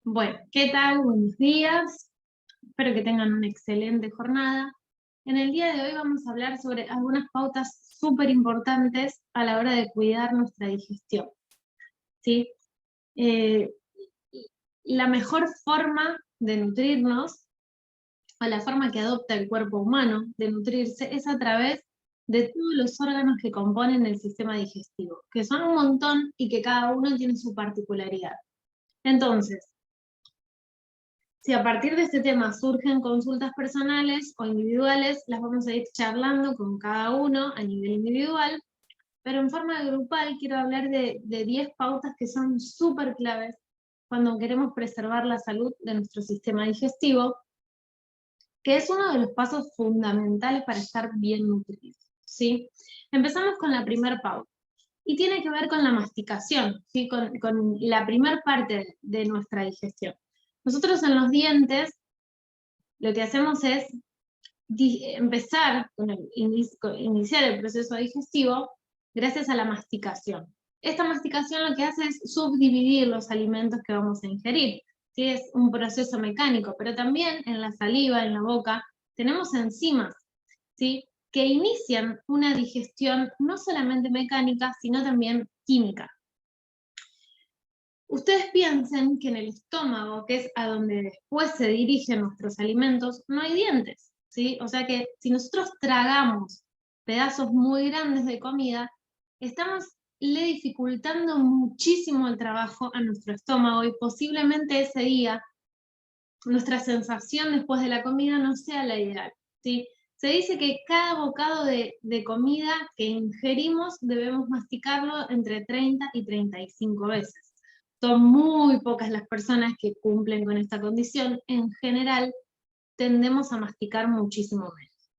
Bueno, ¿qué tal? Buenos días. Espero que tengan una excelente jornada. En el día de hoy vamos a hablar sobre algunas pautas súper importantes a la hora de cuidar nuestra digestión, ¿sí? Eh, la mejor forma de nutrirnos, o la forma que adopta el cuerpo humano de nutrirse, es a través de todos los órganos que componen el sistema digestivo, que son un montón y que cada uno tiene su particularidad. Entonces, si a partir de este tema surgen consultas personales o individuales, las vamos a ir charlando con cada uno a nivel individual, pero en forma grupal quiero hablar de 10 pautas que son súper claves cuando queremos preservar la salud de nuestro sistema digestivo, que es uno de los pasos fundamentales para estar bien nutridos, ¿sí? Empezamos con la primera pauta, y tiene que ver con la masticación, ¿sí? Con la primera parte de nuestra digestión. Nosotros en los dientes lo que hacemos es empezar iniciar el proceso digestivo gracias a la masticación. Esta masticación lo que hace es subdividir los alimentos que vamos a ingerir, ¿sí? Es un proceso mecánico, pero también en la saliva, en la boca, tenemos enzimas, ¿sí? Que inician una digestión no solamente mecánica, sino también química. Ustedes piensen que en el estómago, que es a donde después se dirigen nuestros alimentos, no hay dientes, ¿sí? O sea que si nosotros tragamos pedazos muy grandes de comida, estamos le dificultando muchísimo el trabajo a nuestro estómago y posiblemente ese día nuestra sensación después de la comida no sea la ideal, ¿sí? Se dice que cada bocado de comida que ingerimos debemos masticarlo entre 30 y 35 veces. Son muy pocas las personas que cumplen con esta condición. En general, tendemos a masticar muchísimo menos.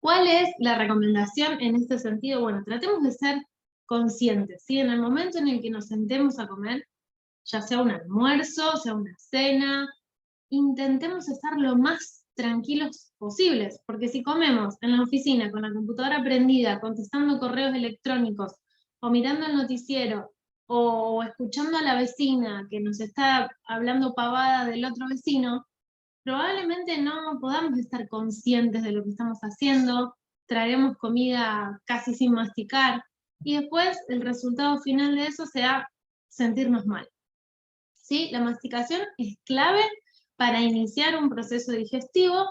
¿Cuál es la recomendación en este sentido? Bueno, tratemos de ser conscientes, ¿sí? En el momento en el que nos sentemos a comer, ya sea un almuerzo, sea una cena, intentemos estar lo más tranquilos posibles, porque si comemos en la oficina con la computadora prendida, contestando correos electrónicos, o mirando el noticiero, o escuchando a la vecina que nos está hablando pavada del otro vecino, probablemente no podamos estar conscientes de lo que estamos haciendo, traguemos comida casi sin masticar, y después el resultado final de eso sea sentirnos mal. ¿Sí? La masticación es clave para iniciar un proceso digestivo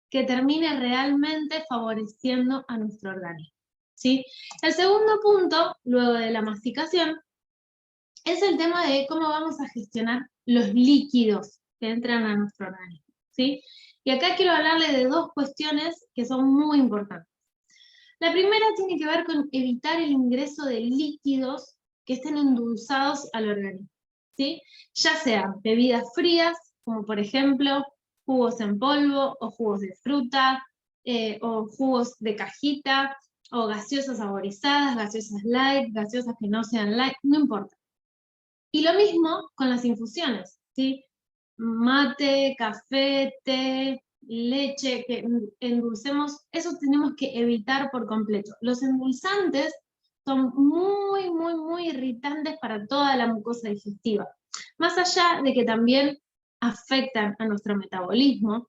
que termine realmente favoreciendo a nuestro organismo, ¿sí? El segundo punto, luego de la masticación, es el tema de cómo vamos a gestionar los líquidos que entran a nuestro organismo, ¿sí? Y acá quiero hablarle de dos cuestiones que son muy importantes. La primera tiene que ver con evitar el ingreso de líquidos que estén endulzados al organismo, ¿sí? Ya sean bebidas frías, como por ejemplo jugos en polvo, o jugos de fruta, o jugos de cajita, o gaseosas saborizadas, gaseosas light, gaseosas que no sean light, no importa. Y lo mismo con las infusiones, ¿sí? Mate, café, té, leche, que endulcemos, eso tenemos que evitar por completo. Los endulzantes son muy, muy, muy irritantes para toda la mucosa digestiva. Más allá de que también afectan a nuestro metabolismo,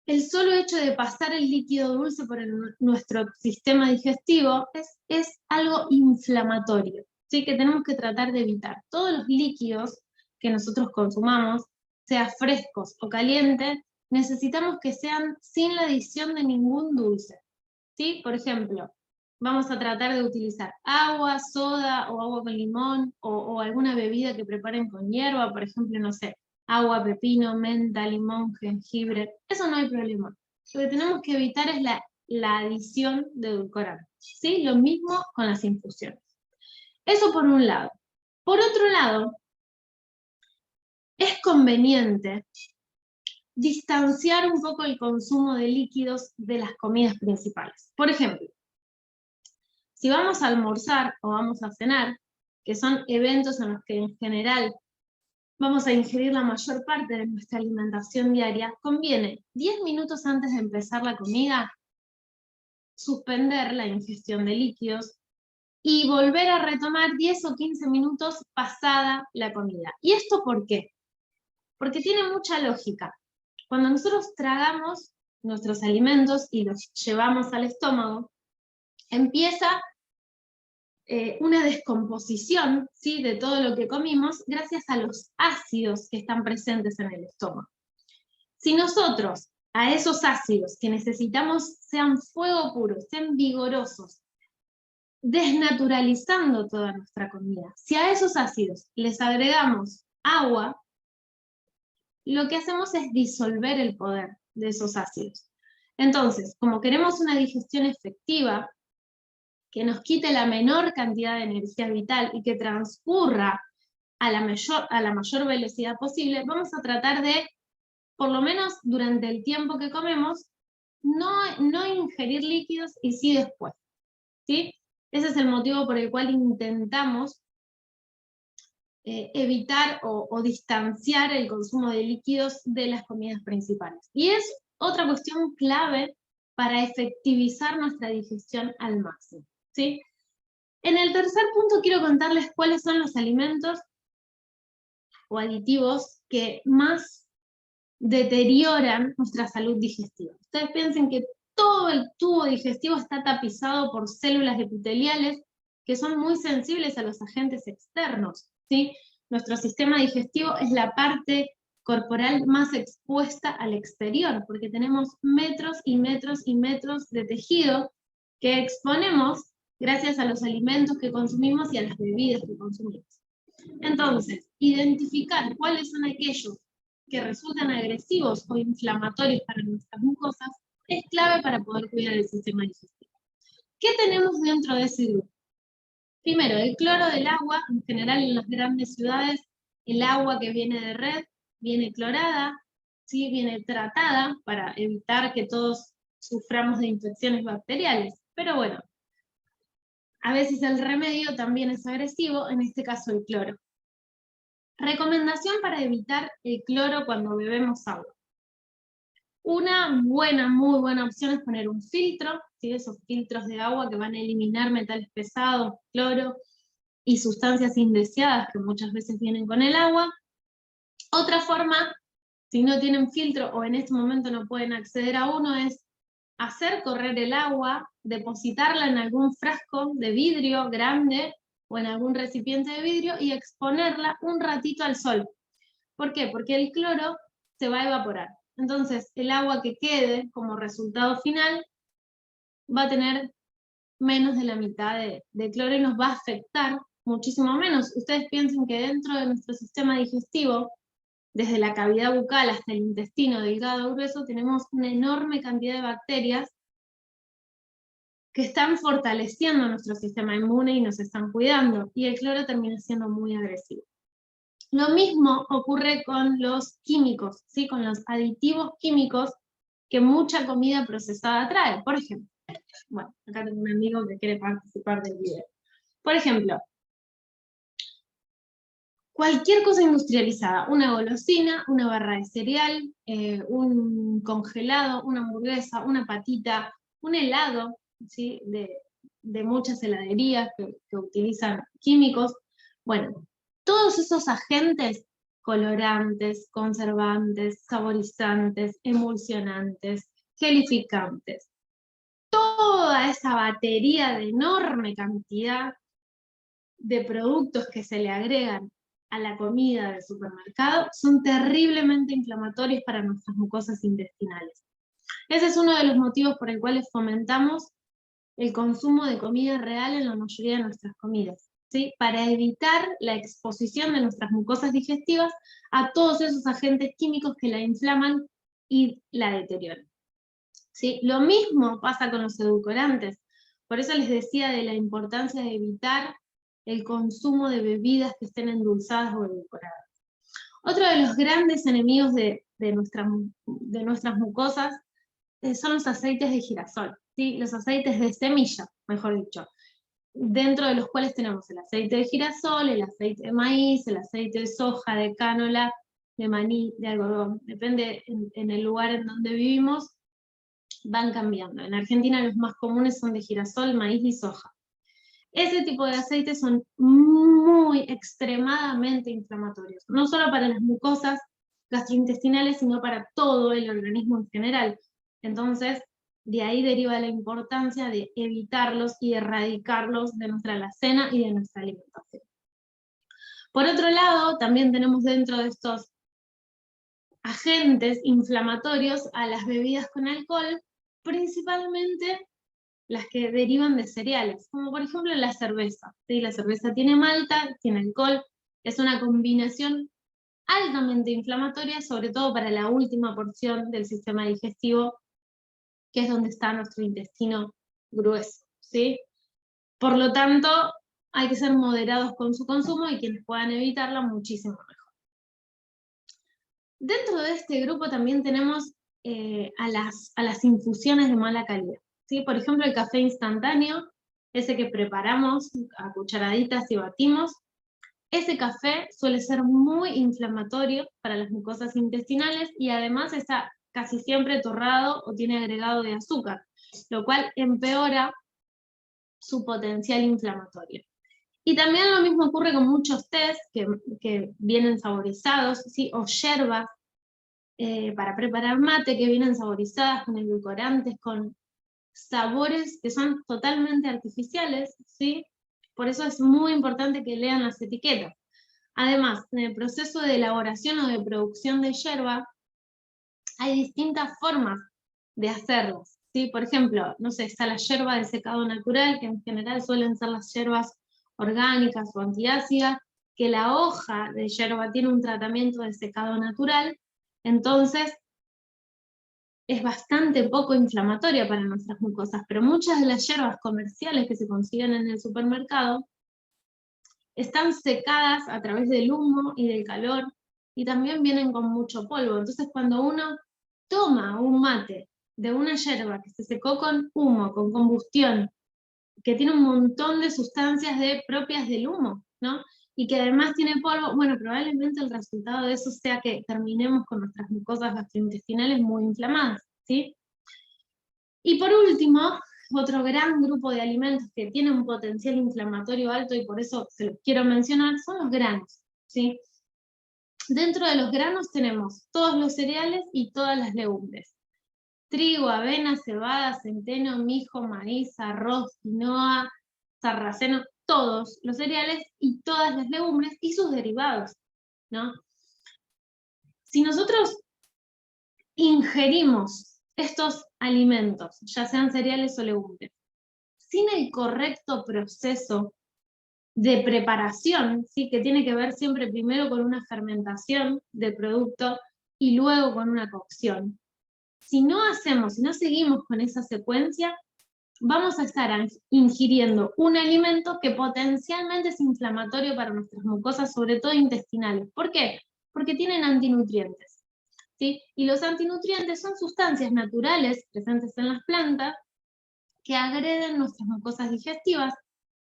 el solo hecho de pasar el líquido dulce por nuestro sistema digestivo es algo inflamatorio, ¿sí? Que tenemos que tratar de evitar. Todos los líquidos que nosotros consumamos, sea frescos o calientes, necesitamos que sean sin la adición de ningún dulce, ¿sí? Por ejemplo, vamos a tratar de utilizar agua, soda o agua con limón o alguna bebida que preparen con hierba, por ejemplo, no sé, agua, pepino, menta, limón, jengibre, eso no hay problema. Lo que tenemos que evitar es la adición de edulcorantes, ¿sí? Lo mismo con las infusiones. Eso por un lado. Por otro lado, es conveniente distanciar un poco el consumo de líquidos de las comidas principales. Por ejemplo, si vamos a almorzar o vamos a cenar, que son eventos en los que en general vamos a ingerir la mayor parte de nuestra alimentación diaria, conviene 10 minutos antes de empezar la comida suspender la ingestión de líquidos y volver a retomar 10 o 15 minutos pasada la comida. ¿Y esto por qué? Porque tiene mucha lógica. Cuando nosotros tragamos nuestros alimentos y los llevamos al estómago, empieza una descomposición, ¿sí?, de todo lo que comimos gracias a los ácidos que están presentes en el estómago. Si nosotros a esos ácidos que necesitamos sean fuego puro, sean vigorosos, desnaturalizando toda nuestra comida, si a esos ácidos les agregamos agua, lo que hacemos es disolver el poder de esos ácidos. Entonces, como queremos una digestión efectiva, que nos quite la menor cantidad de energía vital y que transcurra a la mayor velocidad posible, vamos a tratar de, por lo menos durante el tiempo que comemos, no ingerir líquidos y sí después, ¿sí? Ese es el motivo por el cual intentamos evitar o distanciar el consumo de líquidos de las comidas principales. Y es otra cuestión clave para efectivizar nuestra digestión al máximo, ¿sí? En el tercer punto quiero contarles cuáles son los alimentos o aditivos que más deterioran nuestra salud digestiva. Ustedes piensen que todo el tubo digestivo está tapizado por células epiteliales que son muy sensibles a los agentes externos, ¿sí? Nuestro sistema digestivo es la parte corporal más expuesta al exterior, porque tenemos metros y metros y metros de tejido que exponemos gracias a los alimentos que consumimos y a las bebidas que consumimos. Entonces, identificar cuáles son aquellos que resultan agresivos o inflamatorios para nuestras mucosas es clave para poder cuidar el sistema digestivo. ¿Qué tenemos dentro de ese grupo? Primero, el cloro del agua. En general en las grandes ciudades el agua que viene de red viene clorada, ¿sí? Viene tratada para evitar que todos suframos de infecciones bacteriales. Pero bueno, a veces el remedio también es agresivo, en este caso el cloro. Recomendación para evitar el cloro cuando bebemos agua. Una muy buena opción es poner un filtro, ¿sí? Esos filtros de agua que van a eliminar metales pesados, cloro y sustancias indeseadas que muchas veces vienen con el agua. Otra forma, si no tienen filtro o en este momento no pueden acceder a uno, es hacer correr el agua, depositarla en algún frasco de vidrio grande o en algún recipiente de vidrio y exponerla un ratito al sol. ¿Por qué? Porque el cloro se va a evaporar. Entonces, el agua que quede como resultado final va a tener menos de la mitad de cloro y nos va a afectar muchísimo menos. Ustedes piensen que dentro de nuestro sistema digestivo, desde la cavidad bucal hasta el intestino delgado o grueso, tenemos una enorme cantidad de bacterias que están fortaleciendo nuestro sistema inmune y nos están cuidando, y el cloro termina siendo muy agresivo. Lo mismo ocurre con los químicos, ¿sí? Con los aditivos químicos que mucha comida procesada trae. Por ejemplo, bueno, acá tengo un amigo que quiere participar del video. Por ejemplo, cualquier cosa industrializada, una golosina, una barra de cereal, un congelado, una hamburguesa, una patita, un helado, ¿sí? de muchas heladerías que utilizan químicos. Bueno, todos esos agentes, colorantes, conservantes, saborizantes, emulsionantes, gelificantes, toda esa batería de enorme cantidad de productos que se le agregan a la comida del supermercado son terriblemente inflamatorios para nuestras mucosas intestinales. Ese es uno de los motivos por el cual fomentamos el consumo de comida real en la mayoría de nuestras comidas, ¿sí? Para evitar la exposición de nuestras mucosas digestivas a todos esos agentes químicos que la inflaman y la deterioran, ¿sí? Lo mismo pasa con los edulcorantes. Por eso les decía de la importancia de evitar el consumo de bebidas que estén endulzadas o edulcoradas. Otro de los grandes enemigos de nuestras mucosas son los aceites de girasol, ¿sí? Los aceites de semilla, mejor dicho, dentro de los cuales tenemos el aceite de girasol, el aceite de maíz, el aceite de soja, de cánola, de maní, de algodón. Depende en el lugar en donde vivimos, van cambiando. En Argentina los más comunes son de girasol, maíz y soja. Ese tipo de aceites son muy extremadamente inflamatorios, no solo para las mucosas gastrointestinales, sino para todo el organismo en general. Entonces, de ahí deriva la importancia de evitarlos y erradicarlos de nuestra alacena y de nuestra alimentación. Por otro lado, también tenemos dentro de estos agentes inflamatorios a las bebidas con alcohol, principalmente las que derivan de cereales, como por ejemplo la cerveza. ¿Sí? La cerveza tiene malta, tiene alcohol, es una combinación altamente inflamatoria, sobre todo para la última porción del sistema digestivo, que es donde está nuestro intestino grueso, ¿sí? Por lo tanto, hay que ser moderados con su consumo y quienes puedan evitarlo, muchísimo mejor. Dentro de este grupo también tenemos a las infusiones de mala calidad, ¿sí? Por ejemplo, el café instantáneo, ese que preparamos a cucharaditas y batimos. Ese café suele ser muy inflamatorio para las mucosas intestinales y además está casi siempre torrado o tiene agregado de azúcar, lo cual empeora su potencial inflamatorio. Y también lo mismo ocurre con muchos tés que vienen saborizados, ¿sí? O yerbas para preparar mate que vienen saborizadas con edulcorantes, con sabores que son totalmente artificiales, ¿sí? Por eso es muy importante que lean las etiquetas. Además, en el proceso de elaboración o de producción de yerba, hay distintas formas de hacerlas, ¿sí? Por ejemplo, no sé, está la yerba de secado natural, que en general suelen ser las yerbas orgánicas o antiácidas, que la hoja de yerba tiene un tratamiento de secado natural, entonces es bastante poco inflamatoria para nuestras mucosas, pero muchas de las yerbas comerciales que se consiguen en el supermercado están secadas a través del humo y del calor, y también vienen con mucho polvo. Entonces cuando uno toma un mate de una yerba que se secó con humo, con combustión, que tiene un montón de sustancias propias del humo, ¿no? Y que además tiene polvo, bueno, probablemente el resultado de eso sea que terminemos con nuestras mucosas gastrointestinales muy inflamadas, ¿sí? Y por último, otro gran grupo de alimentos que tiene un potencial inflamatorio alto y por eso se los quiero mencionar, son los granos, ¿sí? Dentro de los granos tenemos todos los cereales y todas las legumbres. Trigo, avena, cebada, centeno, mijo, maíz, arroz, quinoa, sarraceno, todos los cereales y todas las legumbres y sus derivados, ¿no? Si nosotros ingerimos estos alimentos, ya sean cereales o legumbres, sin el correcto proceso de preparación, ¿sí? Que tiene que ver siempre primero con una fermentación del producto y luego con una cocción. Si no seguimos con esa secuencia, vamos a estar ingiriendo un alimento que potencialmente es inflamatorio para nuestras mucosas, sobre todo intestinales. ¿Por qué? Porque tienen antinutrientes, ¿sí? Y los antinutrientes son sustancias naturales presentes en las plantas que agreden nuestras mucosas digestivas,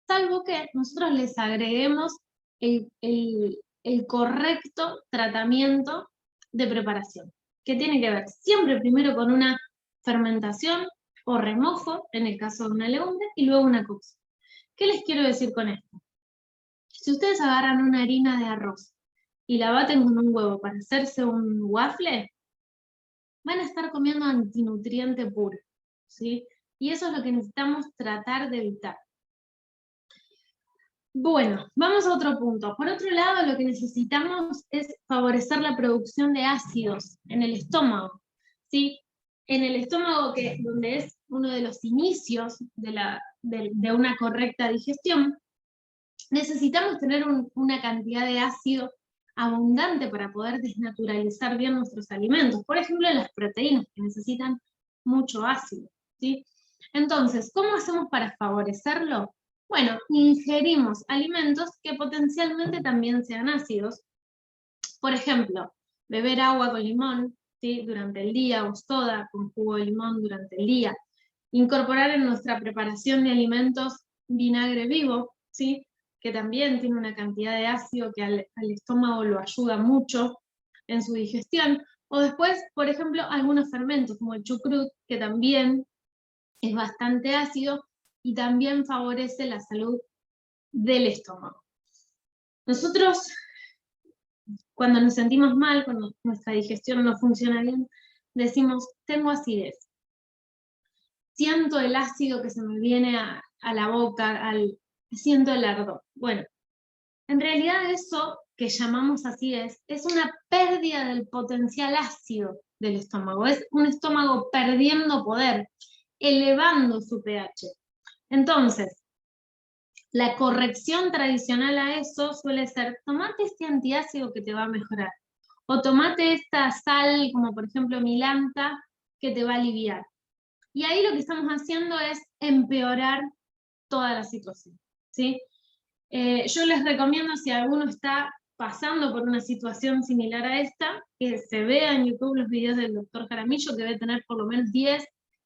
salvo que nosotros les agreguemos el correcto tratamiento de preparación, que tiene que ver siempre primero con una fermentación o remojo, en el caso de una legumbre, y luego una cocción. ¿Qué les quiero decir con esto? Si ustedes agarran una harina de arroz y la baten con un huevo para hacerse un waffle, van a estar comiendo antinutriente puro, ¿sí? Y eso es lo que necesitamos tratar de evitar. Bueno, vamos a otro punto. Por otro lado, lo que necesitamos es favorecer la producción de ácidos en el estómago, ¿sí? En el estómago, donde es uno de los inicios de una correcta digestión, necesitamos tener una cantidad de ácido abundante para poder desnaturalizar bien nuestros alimentos. Por ejemplo, las proteínas, que necesitan mucho ácido, ¿sí? Entonces, ¿cómo hacemos para favorecerlo? Bueno, ingerimos alimentos que potencialmente también sean ácidos. Por ejemplo, beber agua con limón, ¿sí? Durante el día, o soda con jugo de limón durante el día. Incorporar en nuestra preparación de alimentos vinagre vivo, ¿sí? Que también tiene una cantidad de ácido que al estómago lo ayuda mucho en su digestión. O después, por ejemplo, algunos fermentos como el chucrut, que también es bastante ácido y también favorece la salud del estómago. Nosotros, cuando nos sentimos mal, cuando nuestra digestión no funciona bien, decimos, tengo acidez. Siento el ácido que se me viene a la boca, siento el ardor. Bueno, en realidad eso que llamamos acidez es una pérdida del potencial ácido del estómago. Es un estómago perdiendo poder, elevando su pH. Entonces, la corrección tradicional a eso suele ser, tomate este antiácido que te va a mejorar, o tomate esta sal, como por ejemplo milanta, que te va a aliviar. Y ahí lo que estamos haciendo es empeorar toda la situación, ¿sí? Yo les recomiendo, si alguno está pasando por una situación similar a esta, que se vea en YouTube los videos del doctor Jaramillo, que debe tener por lo menos 10,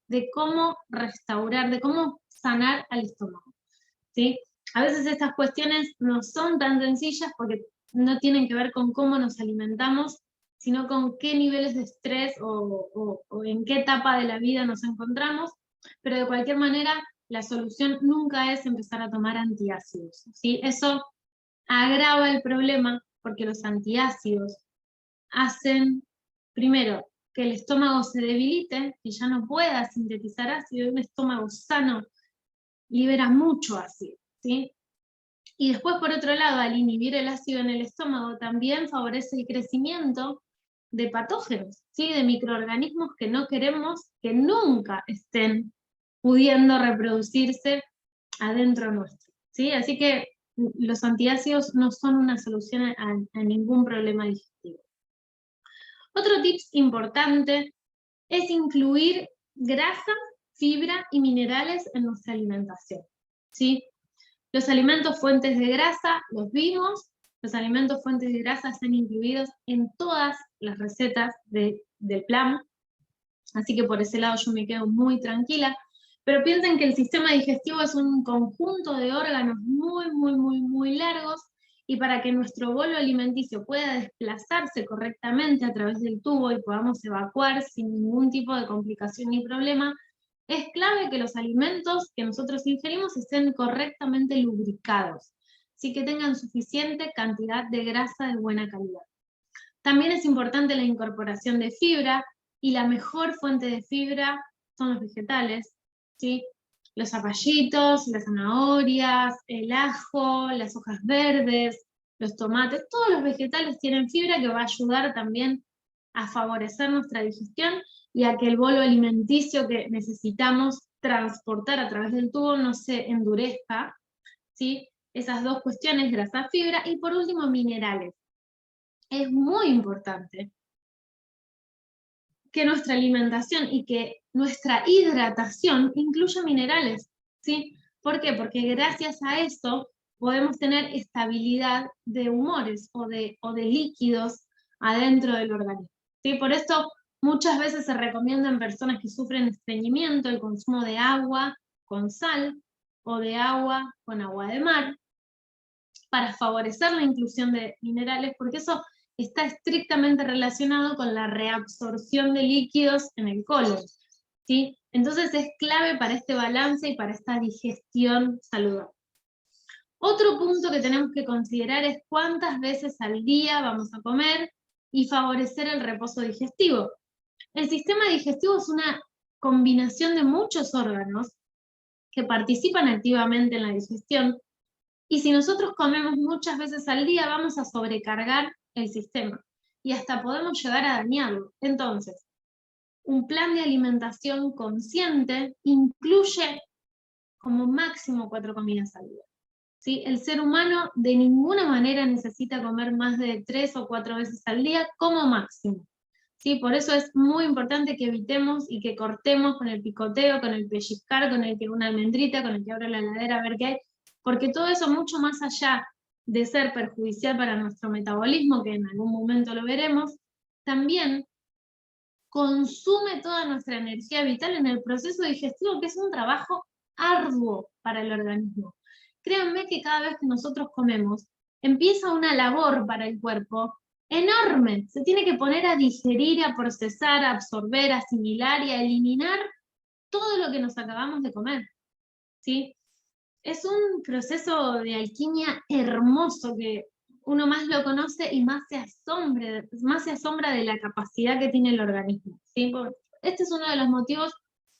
de cómo restaurar, de cómo sanar al estómago, ¿sí? A veces estas cuestiones no son tan sencillas porque no tienen que ver con cómo nos alimentamos, sino con qué niveles de estrés o en qué etapa de la vida nos encontramos, pero de cualquier manera la solución nunca es empezar a tomar antiácidos, ¿sí? Eso agrava el problema porque los antiácidos hacen, primero, que el estómago se debilite, que ya no pueda sintetizar ácido, y un estómago sano libera mucho ácido, ¿sí? Y después, por otro lado, al inhibir el ácido en el estómago, también favorece el crecimiento de patógenos, ¿sí? De microorganismos que no queremos que nunca estén pudiendo reproducirse adentro nuestro, ¿sí? Así que los antiácidos no son una solución a ningún problema digestivo. Otro tip importante es incluir grasa, fibra y minerales en nuestra alimentación, ¿sí? Los alimentos fuentes de grasa los vimos, los alimentos fuentes de grasa están incluidos en todas las recetas del plan, así que por ese lado yo me quedo muy tranquila, pero piensen que el sistema digestivo es un conjunto de órganos muy largos, y para que nuestro bolo alimenticio pueda desplazarse correctamente a través del tubo y podamos evacuar sin ningún tipo de complicación ni problema, es clave que los alimentos que nosotros ingerimos estén correctamente lubricados, así que tengan suficiente cantidad de grasa de buena calidad. También es importante la incorporación de fibra, y la mejor fuente de fibra son los vegetales, ¿sí? Los zapallitos, las zanahorias, el ajo, las hojas verdes, los tomates, todos los vegetales tienen fibra que va a ayudar también a favorecer nuestra digestión y a que el bolo alimenticio que necesitamos transportar a través del tubo no se endurezca, ¿sí? Esas dos cuestiones, grasa, fibra, y por último minerales. Es muy importante que nuestra alimentación y que nuestra hidratación incluya minerales, ¿sí? ¿Por qué? Porque gracias a esto podemos tener estabilidad de humores o de líquidos adentro del organismo, ¿sí? Por esto muchas veces se recomienda en personas que sufren estreñimiento el consumo de agua con sal o de agua con agua de mar para favorecer la inclusión de minerales, porque eso está estrictamente relacionado con la reabsorción de líquidos en el colon, ¿sí? Entonces es clave para este balance y para esta digestión saludable. Otro punto que tenemos que considerar es cuántas veces al día vamos a comer y favorecer el reposo digestivo. El sistema digestivo es una combinación de muchos órganos que participan activamente en la digestión, y si nosotros comemos muchas veces al día, vamos a sobrecargar el sistema y hasta podemos llegar a dañarlo. Entonces, un plan de alimentación consciente incluye como máximo 4 comidas al día, ¿sí? El ser humano de ninguna manera necesita comer más de 3 o 4 veces al día como máximo, ¿sí? Por eso es muy importante que evitemos y que cortemos con el picoteo, con el pellizcar, con el que una almendrita, con el que abro la heladera a ver qué hay, porque todo eso, mucho más allá de ser perjudicial para nuestro metabolismo, que en algún momento lo veremos, también consume toda nuestra energía vital en el proceso digestivo, que es un trabajo arduo para el organismo. Créanme que cada vez que nosotros comemos, empieza una labor para el cuerpo enorme. Se tiene que poner a digerir, a procesar, a absorber, a asimilar y a eliminar todo lo que nos acabamos de comer, ¿sí? Es un proceso de alquimia hermoso que uno más lo conoce y más se asombra de la capacidad que tiene el organismo, ¿sí? Este es uno de los motivos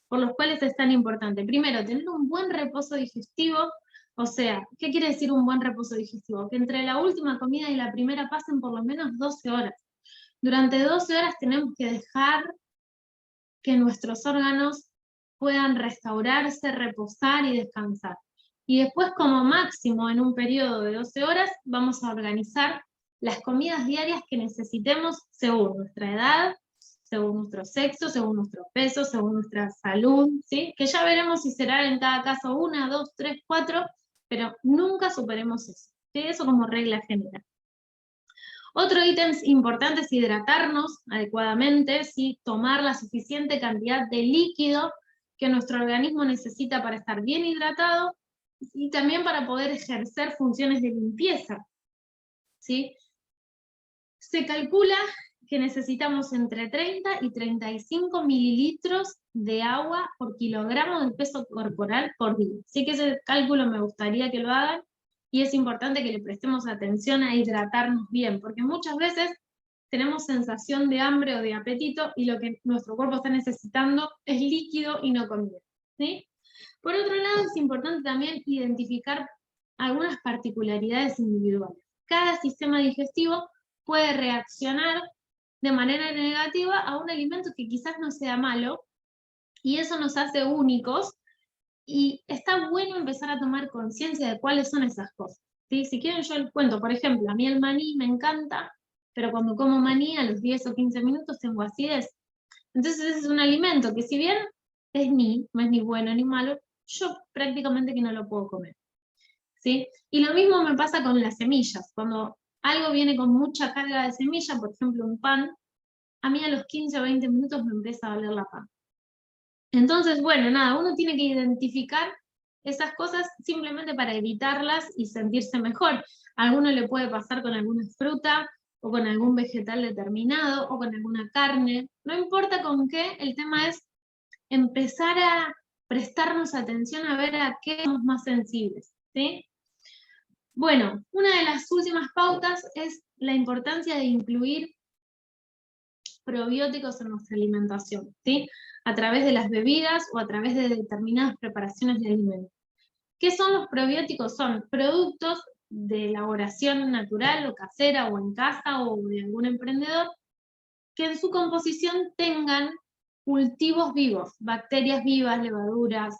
por los cuales es tan importante. Primero, tener un buen reposo digestivo. O sea, ¿qué quiere decir un buen reposo digestivo? Que entre la última comida y la primera pasen por lo menos 12 horas. Durante 12 horas tenemos que dejar que nuestros órganos puedan restaurarse, reposar y descansar. Y después, como máximo, en un periodo de 12 horas, vamos a organizar las comidas diarias que necesitemos según nuestra edad, según nuestro sexo, según nuestro peso, según nuestra salud, ¿sí? Que ya veremos si será en cada caso 1, 2, 3, 4, pero nunca superemos eso, ¿sí? Eso como regla general. Otro ítem importante es hidratarnos adecuadamente, ¿sí? Tomar la suficiente cantidad de líquido que nuestro organismo necesita para estar bien hidratado y también para poder ejercer funciones de limpieza, ¿sí? Se calcula que necesitamos entre 30 y 35 mililitros de agua por kilogramo de peso corporal por día. Así que ese cálculo me gustaría que lo hagan, y es importante que le prestemos atención a hidratarnos bien, porque muchas veces tenemos sensación de hambre o de apetito y lo que nuestro cuerpo está necesitando es líquido y no comida, ¿sí? Por otro lado, es importante también identificar algunas particularidades individuales. Cada sistema digestivo puede reaccionar de manera negativa a un alimento que quizás no sea malo, y eso nos hace únicos, y está bueno empezar a tomar conciencia de cuáles son esas cosas, ¿sí? Si quieren yo les cuento, por ejemplo, a mí el maní me encanta, pero cuando como maní a los 10 o 15 minutos tengo acidez. Entonces ese es un alimento que, si bien no es ni bueno ni malo, yo prácticamente que no lo puedo comer, ¿sí? Y lo mismo me pasa con las semillas. Cuando algo viene con mucha carga de semilla, por ejemplo un pan, a mí a los 15 o 20 minutos me empieza a doler la panza. Entonces, bueno, nada, uno tiene que identificar esas cosas simplemente para evitarlas y sentirse mejor. A alguno le puede pasar con alguna fruta, o con algún vegetal determinado, o con alguna carne. No importa con qué, el tema es empezar a prestarnos atención a ver a qué somos más sensibles, ¿sí? Bueno, una de las últimas pautas es la importancia de incluir probióticos en nuestra alimentación, ¿sí? A través de las bebidas o a través de determinadas preparaciones de alimentos. ¿Qué son los probióticos? Son productos de elaboración natural o casera o en casa o de algún emprendedor que en su composición tengan cultivos vivos, bacterias vivas, levaduras,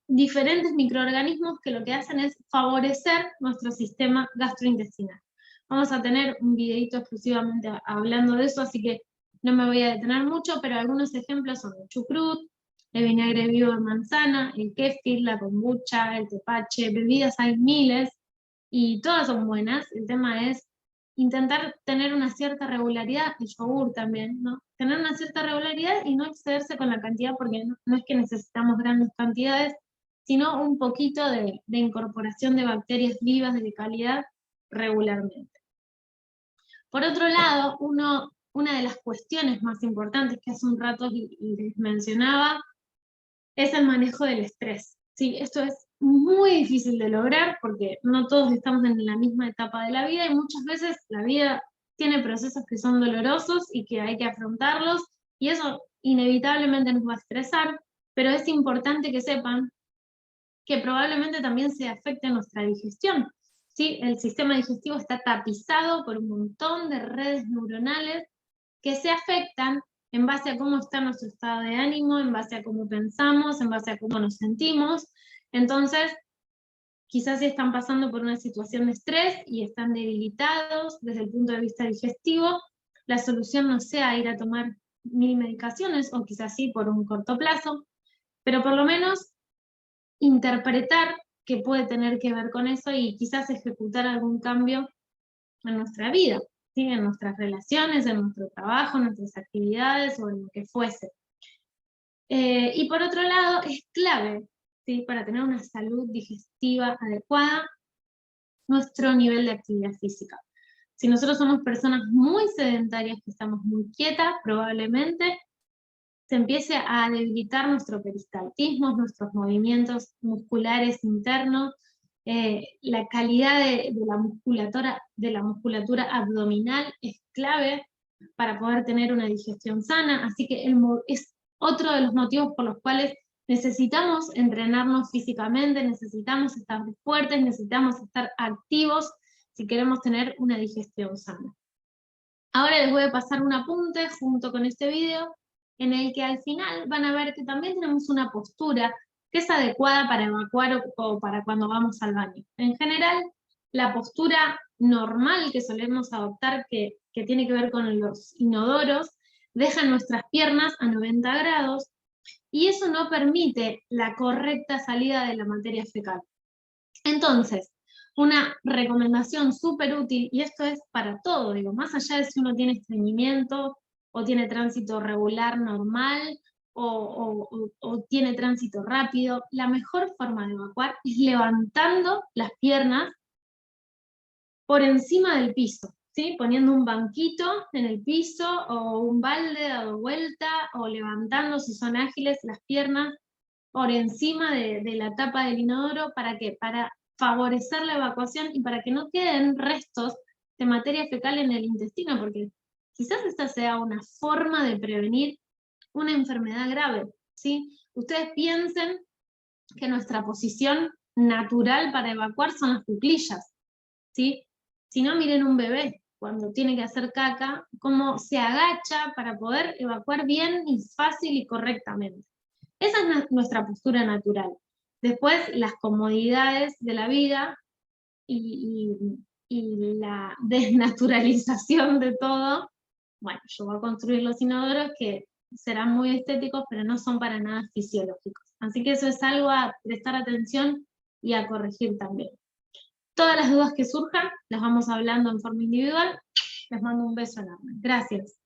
diferentes microorganismos que lo que hacen es favorecer nuestro sistema gastrointestinal. Vamos a tener un videito exclusivamente hablando de eso, así que no me voy a detener mucho, pero algunos ejemplos son el chucrut, el vinagre vivo de manzana, el kéfir, la kombucha, el tepache, bebidas hay miles, y todas son buenas. El tema es intentar tener una cierta regularidad, el yogur también, ¿no? Tener una cierta regularidad y no excederse con la cantidad, porque no es que necesitamos grandes cantidades, sino un poquito de incorporación de bacterias vivas de calidad regularmente. Por otro lado, una de las cuestiones más importantes que hace un rato les mencionaba es el manejo del estrés. Sí, esto es muy difícil de lograr porque no todos estamos en la misma etapa de la vida, y muchas veces la vida tiene procesos que son dolorosos y que hay que afrontarlos, y eso inevitablemente nos va a estresar, pero es importante que sepan que probablemente también se afecte nuestra digestión, ¿sí? El sistema digestivo está tapizado por un montón de redes neuronales que se afectan en base a cómo está nuestro estado de ánimo, en base a cómo pensamos, en base a cómo nos sentimos. Entonces, quizás están pasando por una situación de estrés y están debilitados desde el punto de vista digestivo. La solución no sea ir a tomar 1000 medicaciones, o quizás sí por un corto plazo, pero por lo menos interpretar que puede tener que ver con eso y quizás ejecutar algún cambio en nuestra vida, ¿sí? En nuestras relaciones, en nuestro trabajo, en nuestras actividades o en lo que fuese. Y por otro lado, es clave, ¿sí? Para tener una salud digestiva adecuada, nuestro nivel de actividad física. Si nosotros somos personas muy sedentarias, que estamos muy quietas, probablemente se empiece a debilitar nuestro peristaltismo, nuestros movimientos musculares internos, la calidad de la musculatura abdominal es clave para poder tener una digestión sana, así que es otro de los motivos por los cuales necesitamos entrenarnos físicamente, necesitamos estar fuertes, necesitamos estar activos si queremos tener una digestión sana. Ahora les voy a pasar un apunte junto con este video, en el que al final van a ver que también tenemos una postura que es adecuada para evacuar o para cuando vamos al baño. En general, la postura normal que solemos adoptar, que tiene que ver con los inodoros, deja nuestras piernas a 90 grados, y eso no permite la correcta salida de la materia fecal. Entonces, una recomendación súper útil, y esto es para todo, digo, más allá de si uno tiene estreñimiento, o tiene tránsito regular normal, o tiene tránsito rápido, la mejor forma de evacuar es levantando las piernas por encima del piso, ¿sí? Poniendo un banquito en el piso, o un balde dado vuelta, o levantando, si son ágiles, las piernas por encima de la tapa del inodoro. ¿Para qué? Para favorecer la evacuación y para que no queden restos de materia fecal en el intestino, porque quizás esta sea una forma de prevenir una enfermedad grave, ¿sí? Ustedes piensen que nuestra posición natural para evacuar son las cuclillas, ¿sí? Si no, miren un bebé cuando tiene que hacer caca, cómo se agacha para poder evacuar bien y fácil y correctamente. Esa es nuestra postura natural. Después, las comodidades de la vida y la desnaturalización de todo. Bueno, yo voy a construir los inodoros que serán muy estéticos, pero no son para nada fisiológicos. Así que eso es algo a prestar atención y a corregir también. Todas las dudas que surjan, las vamos hablando en forma individual. Les mando un beso enorme. Gracias.